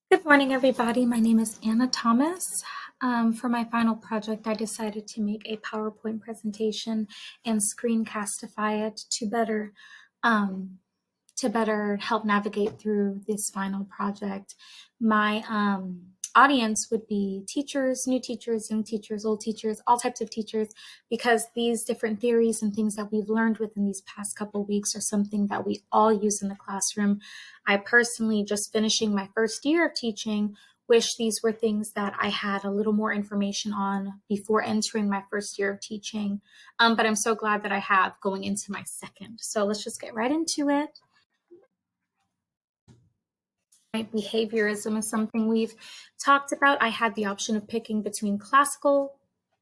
Good morning, everybody. My name is Anna Thomas. For my final project, I decided to make a PowerPoint presentation and screencastify it um, to better help navigate through this final project. My audience would be teachers, new teachers, young teachers, old teachers, all types of teachers, because these different theories and things that we've learned within these past couple weeks are something that we all use in the classroom. I personally, just finishing my first year of teaching, wish these were things that I had a little more information on before entering my first year of teaching. But I'm so glad that I have going into my second. So let's just get right into it. Behaviorism is something we've talked about. I had the option of picking between classical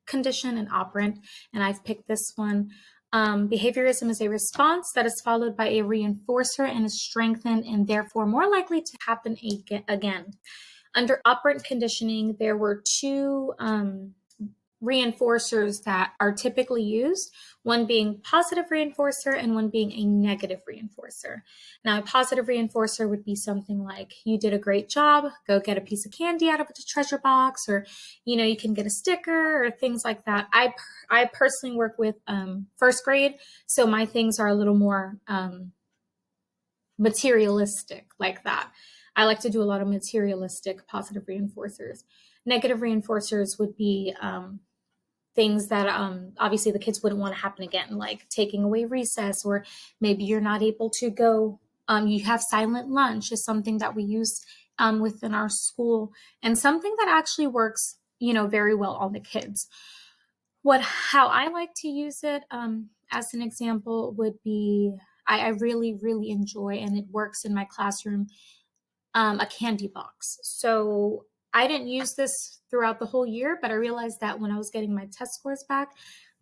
condition and operant, and I've picked this one. Behaviorism is a response that is followed by a reinforcer and is strengthened and therefore more likely to happen again. Under operant conditioning, there were two reinforcers that are typically used, one being positive reinforcer and one being a negative reinforcer. Now, a positive reinforcer would be something like, you did a great job, go get a piece of candy out of the treasure box, or, you can get a sticker or things like that. I personally work with first grade, so my things are a little more materialistic like that. I like to do a lot of materialistic positive reinforcers. Negative reinforcers would be things that obviously the kids wouldn't want to happen again, like taking away recess, or maybe you're not able to go. You have silent lunch is something that we use within our school, and something that actually works, very well on the kids. How I like to use it as an example would be, I really, really enjoy, and it works in my classroom, a candy box. So I didn't use this throughout the whole year, but I realized that when I was getting my test scores back,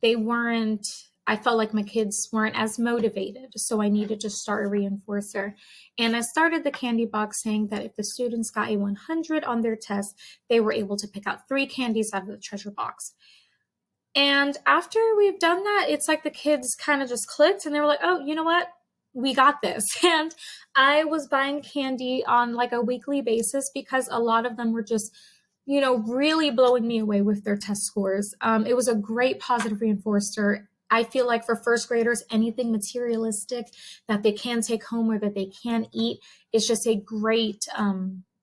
I felt like my kids weren't as motivated. So I needed to start a reinforcer. And I started the candy box saying that if the students got a 100 on their test, they were able to pick out 3 candies out of the treasure box. And after we've done that, it's like the kids kind of just clicked and they were like, oh, you know what? We got this. And I was buying candy on like a weekly basis because a lot of them were just, really blowing me away with their test scores. It was a great positive reinforcer. I feel like for first graders, anything materialistic that they can take home or that they can eat is just a great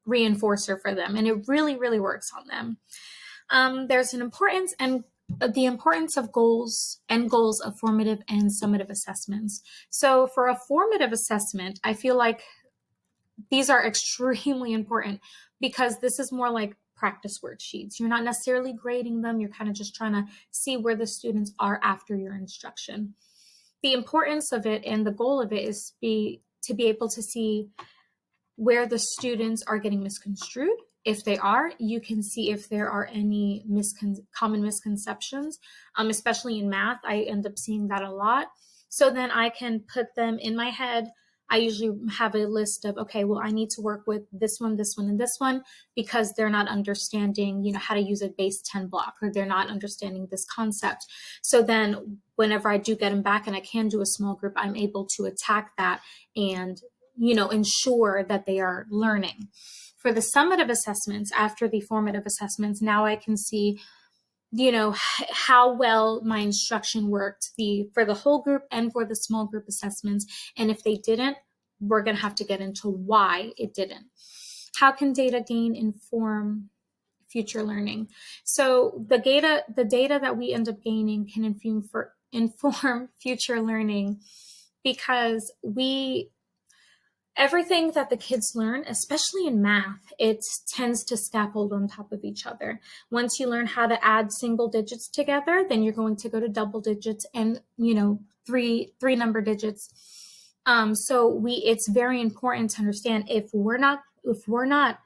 reinforcer for them. And it really, really works on them. There's an importance and the importance of goals of formative and summative assessments. So for a formative assessment, I feel like these are extremely important because this is more like practice worksheets. You're not necessarily grading them. You're kind of just trying to see where the students are after your instruction. The importance of it and the goal of it is to be able to see where the students are getting misconstrued. If they are, you can see if there are any common misconceptions, especially in math. I end up seeing that a lot. So then I can put them in my head. I usually have a list of, okay, well, I need to work with this one, and this one, because they're not understanding, how to use a base 10 block, or they're not understanding this concept. So then whenever I do get them back and I can do a small group, I'm able to attack that and ensure that they are learning. For the summative assessments, after the formative assessments, now I can see, how well my instruction worked for the whole group and for the small group assessments. And if they didn't, we're going to have to get into why it didn't. How can data gain inform future learning? So the data that we end up gaining can inform future learning because everything that the kids learn, especially in math, it tends to scaffold on top of each other. Once you learn how to add single digits together, then you're going to go to double digits and, three number digits. So it's very important to understand if we're not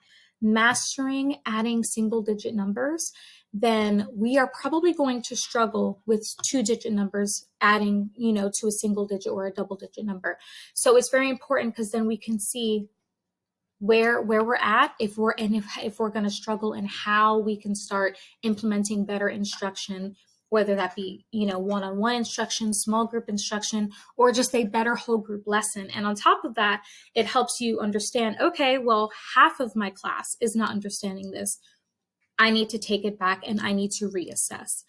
mastering adding single digit numbers, then we are probably going to struggle with 2-digit numbers adding, to a single digit or a double digit number. So it's very important because then we can see where we're at, if we're going to struggle, and how we can start implementing better instruction whether that be, one-on-one instruction, small group instruction, or just a better whole group lesson. And on top of that, it helps you understand, okay, well, half of my class is not understanding this. I need to take it back and I need to reassess.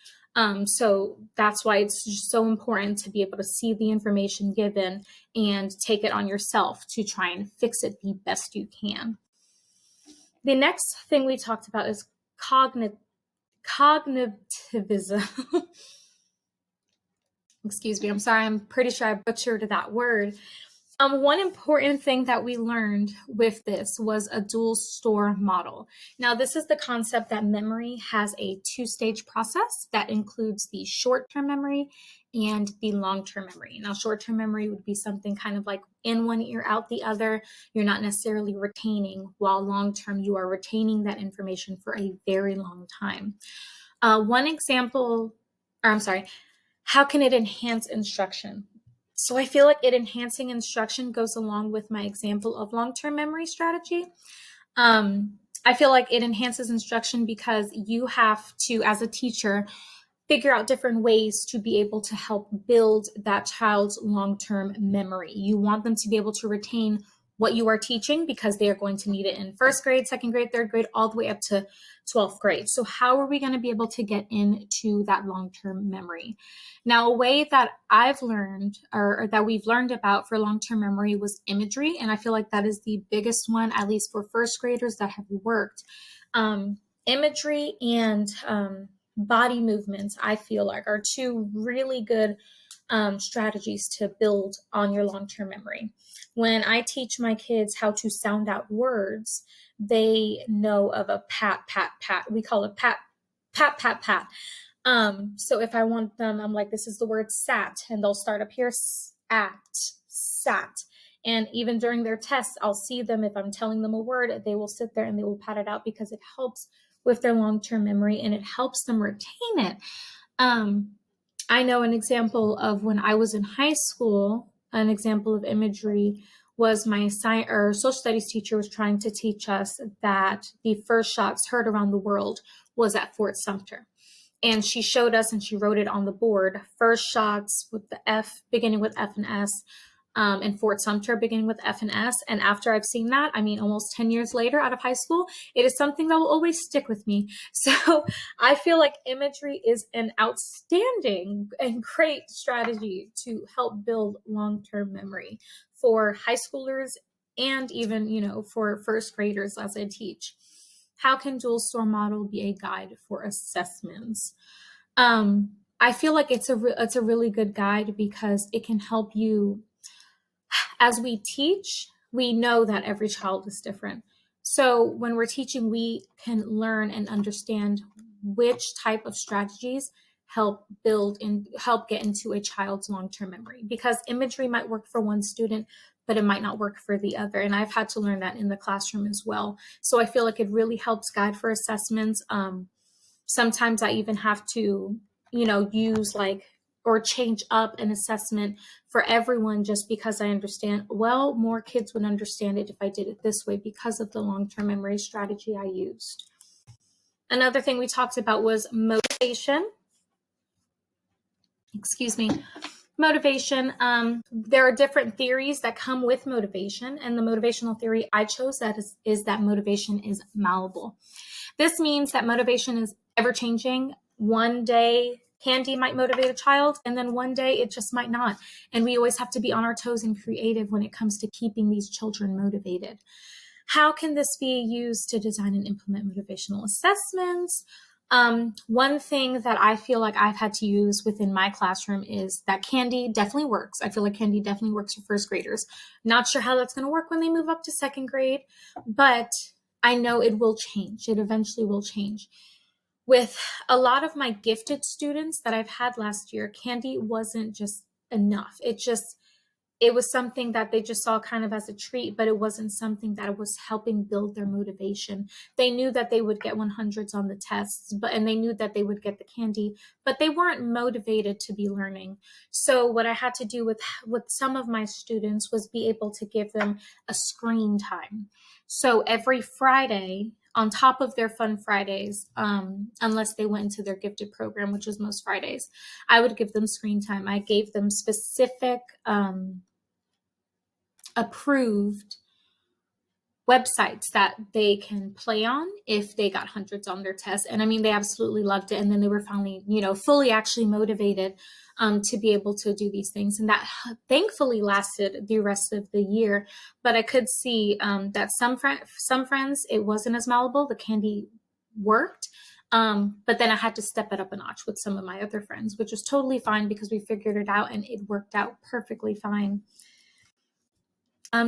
So that's why it's just so important to be able to see the information given and take it on yourself to try and fix it the best you can. The next thing we talked about is cognitivism. Excuse me, I'm sorry, I'm pretty sure I butchered that word. One important thing that we learned with this was a dual store model. Now, this is the concept that memory has a two-stage process that includes the short-term memory and the long-term memory. Now, short-term memory would be something kind of like in one ear, out the other. You're not necessarily retaining, while long-term, you are retaining that information for a very long time. One example, how can it enhance instruction? So I feel like enhancing instruction goes along with my example of long-term memory strategy. I feel like it enhances instruction because you have to, as a teacher, figure out different ways to be able to help build that child's long-term memory. You want them to be able to retain what you are teaching because they are going to need it in first grade, second grade, third grade, all the way up to 12th grade. So how are we going to be able to get into that long-term memory? Now, a way that I've learned or that we've learned about for long-term memory was imagery. And I feel like that is the biggest one, at least for first graders that have worked. Imagery and body movements, I feel like, are two really good strategies to build on your long-term memory. When I teach my kids how to sound out words, they know of a pat, pat, pat. We call it pat, pat, pat, pat. So if I want them, I'm like, this is the word sat, and they'll start up here, sat. And even during their tests, I'll see them, if I'm telling them a word, they will sit there and they will pat it out because it helps with their long-term memory and it helps them retain it. I know an example of when I was in high school, an example of imagery was my science or social studies teacher was trying to teach us that the first shots heard around the world was at Fort Sumter. And she showed us and she wrote it on the board, first shots with the F, beginning with F and S, and Fort Sumter beginning with F and S. And after I've seen that, almost 10 years later out of high school, it is something that will always stick with me. So I feel like imagery is an outstanding and great strategy to help build long-term memory for high schoolers and even, for first graders as I teach. How can dual store model be a guide for assessments? I feel like it's a really good guide because it can help you. As we teach, we know that every child is different. So when we're teaching, we can learn and understand which type of strategies help build and help get into a child's long-term memory, because imagery might work for one student, but it might not work for the other. And I've had to learn that in the classroom as well. So I feel like it really helps guide for assessments. Sometimes I even have to, use or change up an assessment for everyone just because I understand, well, more kids would understand it if I did it this way because of the long-term memory strategy I used. Another thing we talked about was motivation. Motivation. There are different theories that come with motivation, and the motivational theory I chose is that motivation is malleable. This means that motivation is ever-changing. One day, candy might motivate a child, and then one day it just might not. And we always have to be on our toes and creative when it comes to keeping these children motivated. How can this be used to design and implement motivational assessments? One thing that I feel like I've had to use within my classroom is that candy definitely works. I feel like candy definitely works for first graders. Not sure how that's going to work when they move up to second grade, but I know it will change. It eventually will change. With a lot of my gifted students that I've had last year, candy wasn't just enough. It was something that they just saw kind of as a treat, but it wasn't something that was helping build their motivation. They knew that they would get 100s on the tests, and they knew that they would get the candy, but they weren't motivated to be learning. So what I had to do with some of my students was be able to give them a screen time. So every Friday, on top of their fun Fridays, unless they went into their gifted program, which is most Fridays, I would give them screen time. I gave them specific approved websites that they can play on if they got hundreds on their test. And I mean, they absolutely loved it. And then they were finally, fully actually motivated to be able to do these things. And that thankfully lasted the rest of the year. But I could see that some friends, it wasn't as malleable. The candy worked. But then I had to step it up a notch with some of my other friends, which was totally fine because we figured it out and it worked out perfectly fine.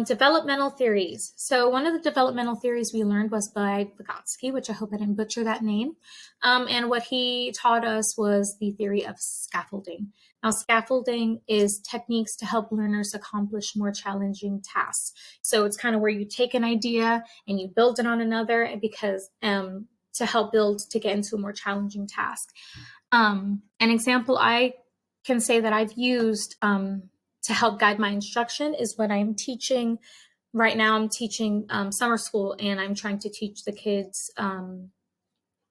Developmental theories. So one of the developmental theories we learned was by Vygotsky, which I hope I didn't butcher that name. And what he taught us was the theory of scaffolding. Now, scaffolding is techniques to help learners accomplish more challenging tasks. So it's kind of where you take an idea and you build it on another because to help build to get into a more challenging task. An example I can say that I've used to help guide my instruction is when I'm teaching. Right now I'm teaching summer school and I'm trying to teach the kids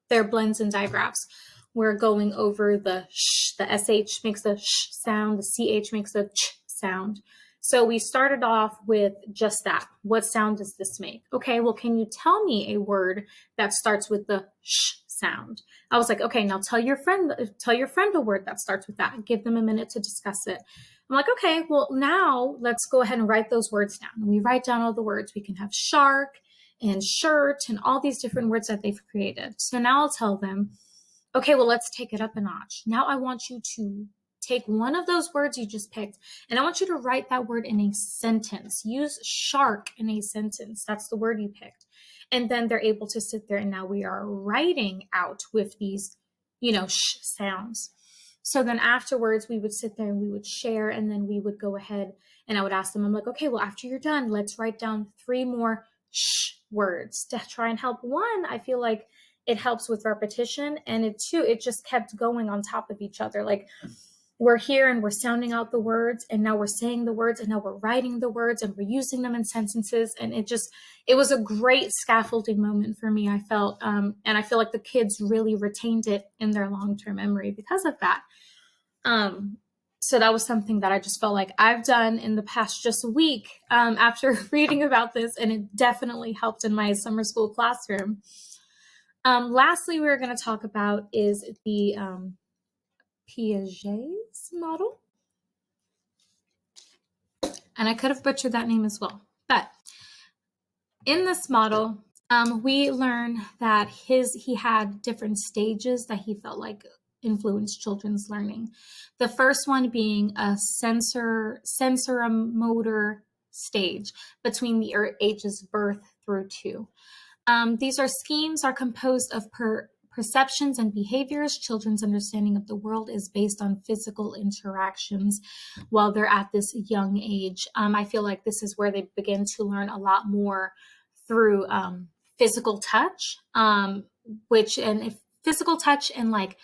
their blends and digraphs. We're going over the sh, the SH makes the sh sound, the CH makes the ch sound. So we started off with just that. What sound does this make? Okay, well, can you tell me a word that starts with the sh sound? I was like, okay, now tell your friend a word that starts with that. Give them a minute to discuss it. I'm like, okay, well, now let's go ahead and write those words down. And we write down all the words. We can have shark and shirt and all these different words that they've created. So now I'll tell them, okay, well, let's take it up a notch. Now I want you to take one of those words you just picked, and I want you to write that word in a sentence. Use shark in a sentence. That's the word you picked. And then they're able to sit there, and now we are writing out with these, sh sounds. So then afterwards, we would sit there and we would share, and then we would go ahead and I would ask them, I'm like, okay, well, after you're done, let's write down 3 more sh words to try and help. One, I feel like it helps with repetition, and it just kept going on top of each other. Like we're here and we're sounding out the words, and now we're saying the words, and now we're writing the words, and we're using them in sentences. And it was a great scaffolding moment for me, I felt. And I feel like the kids really retained it in their long-term memory because of that. So that was something that I just felt like I've done in the past just a week after reading about this, and it definitely helped in my summer school classroom. Lastly, we're going to talk about is the Piaget's model. And I could have butchered that name as well. But in this model, we learn that he had different stages that he felt like influenced children's learning. The first one being a sensorimotor stage between the ages of birth through 2. These schemes are composed of perceptions and behaviors. Children's understanding of the world is based on physical interactions while they're at this young age. I feel like this is where they begin to learn a lot more through physical touch, physical touch and like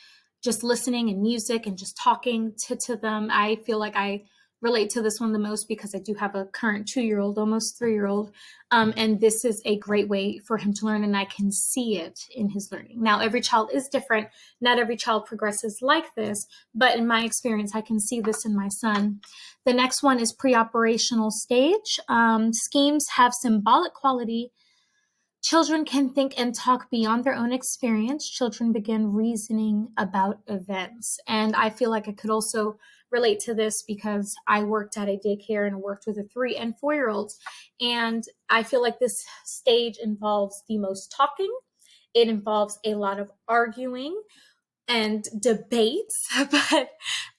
just listening and music and just talking to them. I feel like I relate to this one the most because I do have a current 2-year-old, almost 3-year-old. And this is a great way for him to learn, and I can see it in his learning. Now, every child is different. Not every child progresses like this, but in my experience, I can see this in my son. The next one is pre-operational stage. Schemes have symbolic quality. Children can think and talk beyond their own experience. Children begin reasoning about events. And I feel like I could also relate to this because I worked at a daycare and worked with a 3- and 4-year-olds. And I feel like this stage involves the most talking. It involves a lot of arguing and debates. But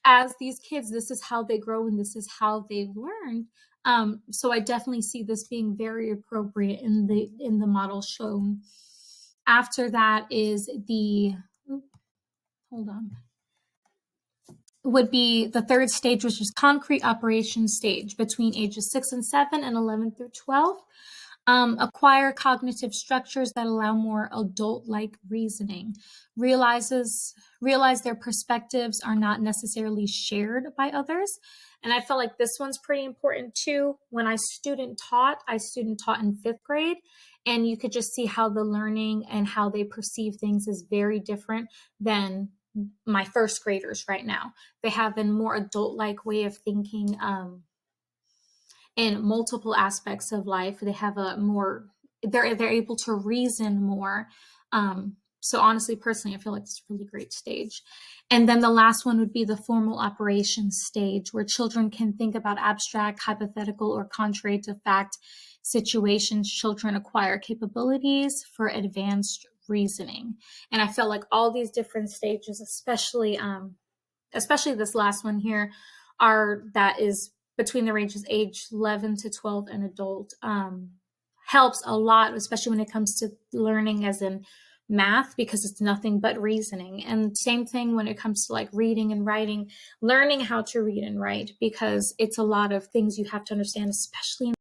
as these kids, this is how they grow and this is how they've learned. So I definitely see this being very appropriate in the model shown. After that is would be the 3rd stage, which is concrete operation stage between ages 6 and 7 and 11 through 12. Acquire cognitive structures that allow more adult-like reasoning. Realize their perspectives are not necessarily shared by others, And I felt like this one's pretty important too. When I student taught in fifth grade, and you could just see how the learning and how they perceive things is very different than my first graders right now. They have a more adult-like way of thinking, in multiple aspects of life. They have a more, they're able to reason more. So honestly, personally, I feel like it's a really great stage. And then the last one would be the formal operations stage, where children can think about abstract, hypothetical, or contrary to fact situations. Children acquire capabilities for advanced reasoning. And I felt like all these different stages, especially this last one here, that is between the ranges age 11 to 12 and adult, helps a lot, especially when it comes to learning as in math, because it's nothing but reasoning. And same thing when it comes to like reading and writing, learning how to read and write, because it's a lot of things you have to understand, especially in